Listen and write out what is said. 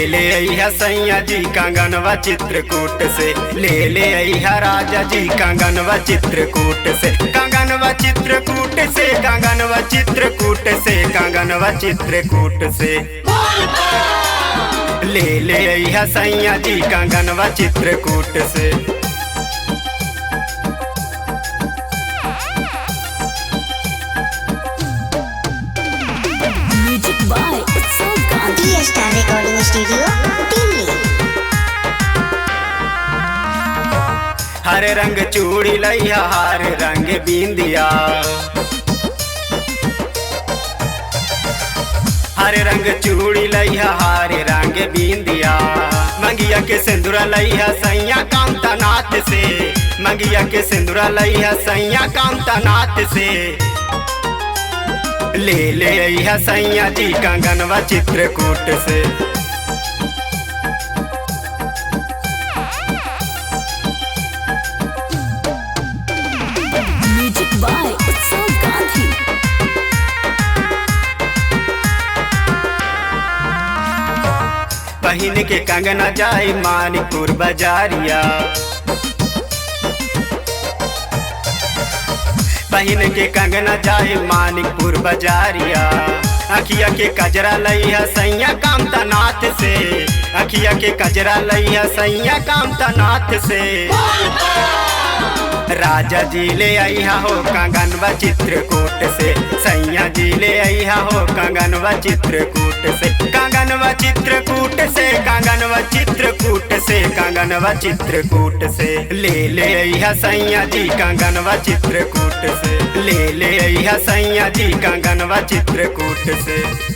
ले अइहा सैया जी कंगनवा चित्रकूट से, ले अइहा राजा जी कंगनवा चित्रकूट से, कंगनवा चित्रकूट से, कंगनवा चित्रकूट से, कंगनवा चित्रकूट से। ले अइहा सैया जी कंगनवा चित्रकूट से। Star recording studio Delhi. हरे रंग चूड़ी लइहा हरे रंग बिंदिया, हरे रंग चूड़ी लइहा हरे रंग बिंदिया, मंगिया के सिंदूरा लइहा सैया कामता नाथ से, मंगिया के सिंदूरा लइहा सैया कामता नाथ से। ले अइहा सैया जी कंगनवा चित्रकूट से। म्यूजिक बाय उत्सव गांधी। पहिन के कंगना जाए मानिकपुर बाजारिया, पहिन के कंगना जाए मानिकपुर बाजारिया, अखिया के कजरा लइहा सैया कामता नाथ से, अखिया के कजरा लइहा सैया कामता नाथ से। राजा जी ले अइहा हो कंगनवा चित्रकूट से, सैया जी ले अइहा हो कंगनवा चित्रकूट से, कंगनवा चित्रकूट से, कंगनवा चित्रकूट से, कंगनवा चित्रकूट से। ले अइहा सैया जी कंगनवा चित्रकूट से, ले अइहा सैया जी कंगनवा चित्रकूट से।